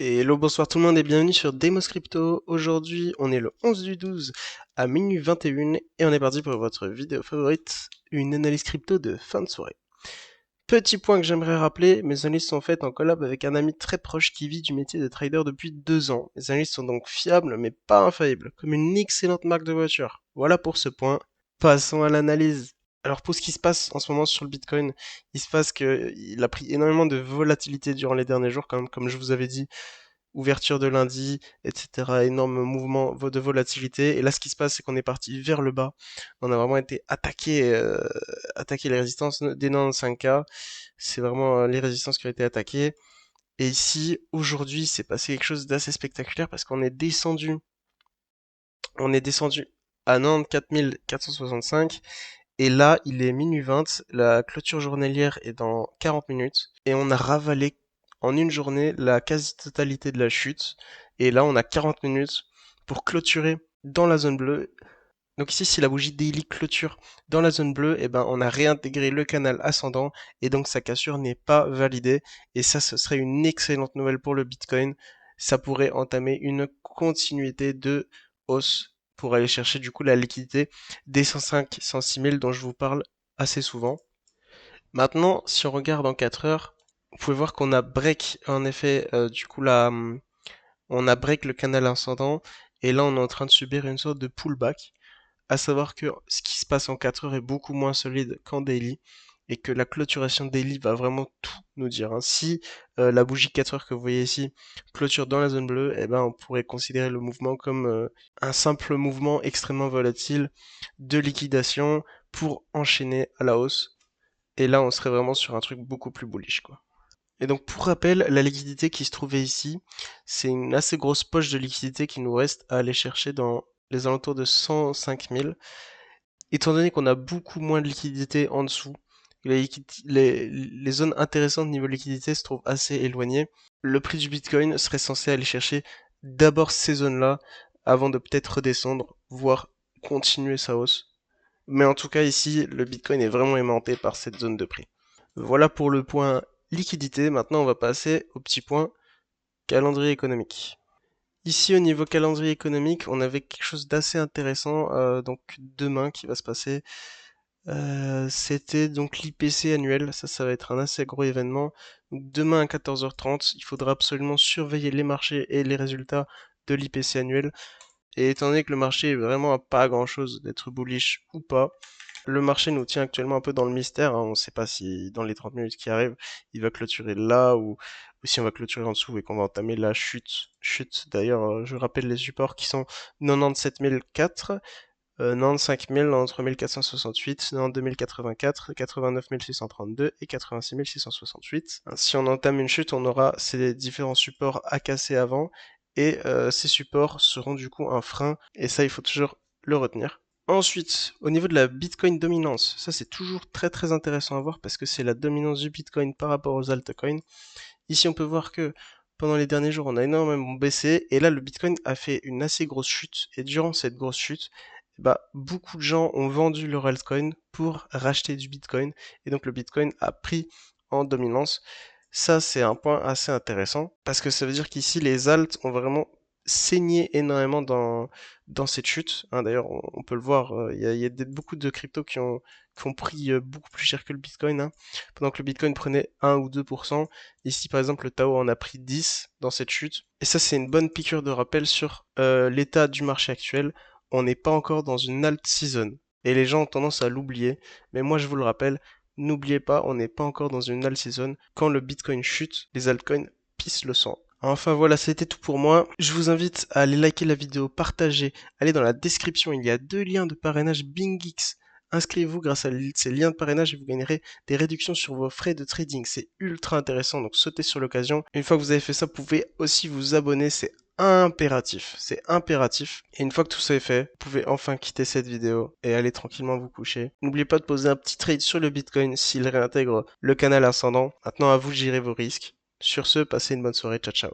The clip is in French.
Et hello, bonsoir tout le monde et bienvenue sur Demos Crypto. Aujourd'hui, on est le 11 du 12 à minuit 21 et on est parti pour votre vidéo favorite, une analyse crypto de fin de soirée. Petit point que j'aimerais rappeler, mes analyses sont faites en collab avec un ami très proche qui vit du métier de trader depuis 2 ans. Mes analyses sont donc fiables mais pas infaillibles, comme une excellente marque de voiture. Voilà pour ce point. Passons à l'analyse. Alors pour ce qui se passe en ce moment sur le Bitcoin, il se passe qu'il a pris énormément de volatilité durant les derniers jours, comme je vous avais dit, ouverture de lundi, etc. Énorme mouvement de volatilité. Et là, ce qui se passe, c'est qu'on est parti vers le bas. On a vraiment été attaqué les résistances des 95K. C'est vraiment les résistances qui ont été attaquées. Et ici, aujourd'hui, c'est passé quelque chose d'assez spectaculaire parce qu'on est descendu. On est descendu à 94 465. Et là, il est minuit 20, la clôture journalière est dans 40 minutes, et on a ravalé en une journée la quasi-totalité de la chute. Et là, on a 40 minutes pour clôturer dans la zone bleue. Donc ici, si la bougie daily clôture dans la zone bleue, eh ben, on a réintégré le canal ascendant, et donc sa cassure n'est pas validée. Et ça, ce serait une excellente nouvelle pour le Bitcoin. Ça pourrait entamer une continuité de hausse pour aller chercher du coup la liquidité des 105, 106 000 dont je vous parle assez souvent. Maintenant, si on regarde en 4 heures, vous pouvez voir qu'on a break en effet du coup là, on a break le canal ascendant et là on est en train de subir une sorte de pullback. À savoir que ce qui se passe en 4 heures est beaucoup moins solide qu'en daily et que la clôturation daily va vraiment tout nous dire, hein. Si la bougie 4 heures que vous voyez ici clôture dans la zone bleue, eh ben, on pourrait considérer le mouvement comme un simple mouvement extrêmement volatile de liquidation pour enchaîner à la hausse. Et là, on serait vraiment sur un truc beaucoup plus bullish, quoi. Et donc, pour rappel, la liquidité qui se trouvait ici, c'est une assez grosse poche de liquidité qui nous reste à aller chercher dans les alentours de 105 000. Étant donné qu'on a beaucoup moins de liquidité en dessous, les zones intéressantes niveau liquidité se trouvent assez éloignées, le prix du Bitcoin serait censé aller chercher d'abord ces zones-là avant de peut-être redescendre, voire continuer sa hausse. Mais en tout cas ici, le Bitcoin est vraiment aimanté par cette zone de prix. Voilà pour le point liquidité. Maintenant, on va passer au petit point calendrier économique. Ici, au niveau calendrier économique, on avait quelque chose d'assez intéressant, donc demain qui va se passer. C'était donc l'IPC annuel, ça va être un assez gros événement. Donc, demain à 14h30, il faudra absolument surveiller les marchés et les résultats de l'IPC annuel. Et étant donné que le marché est vraiment à pas grand chose d'être bullish ou pas, le marché nous tient actuellement un peu dans le mystère, hein. On ne sait pas si dans les 30 minutes qui arrivent, il va clôturer là ou si on va clôturer en dessous et qu'on va entamer la chute. Chute, d'ailleurs, je rappelle les supports qui sont 97 004, 95 000, 93 468, 92 084, 89 632 et 86 668. Si on entame une chute, on aura ces différents supports à casser avant et ces supports seront du coup un frein et ça il faut toujours le retenir. Ensuite, au niveau de la Bitcoin dominance, ça c'est toujours très très intéressant à voir parce que c'est la dominance du Bitcoin par rapport aux altcoins. Ici on peut voir que pendant les derniers jours on a énormément baissé et là le Bitcoin a fait une assez grosse chute et durant cette grosse chute, bah, beaucoup de gens ont vendu leur altcoin pour racheter du Bitcoin et donc le Bitcoin a pris en dominance. Ça c'est un point assez intéressant parce que ça veut dire qu'ici les alts ont vraiment saigné énormément dans cette chute, hein. D'ailleurs on peut le voir, il y a beaucoup de cryptos qui ont pris beaucoup plus cher que le Bitcoin, hein. Pendant que le Bitcoin prenait 1 ou 2%, ici par exemple le Tao en a pris 10 dans cette chute. Et ça c'est une bonne piqûre de rappel sur l'état du marché actuel. On n'est pas encore dans une alt season. Et les gens ont tendance à l'oublier. Mais moi je vous le rappelle, n'oubliez pas, on n'est pas encore dans une alt season. Quand le Bitcoin chute, les altcoins pissent le sang. Enfin voilà, c'était tout pour moi. Je vous invite à aller liker la vidéo, partager, aller dans la description, il y a 2 liens de parrainage BingX. Inscrivez-vous grâce à ces liens de parrainage et vous gagnerez des réductions sur vos frais de trading. C'est ultra intéressant, donc sautez sur l'occasion. Une fois que vous avez fait ça, vous pouvez aussi vous abonner, c'est impératif. C'est impératif. Et une fois que tout ça est fait, vous pouvez enfin quitter cette vidéo et aller tranquillement vous coucher. N'oubliez pas de poser un petit trade sur le Bitcoin s'il réintègre le canal ascendant. Maintenant, à vous de gérer vos risques. Sur ce, passez une bonne soirée. Ciao, ciao.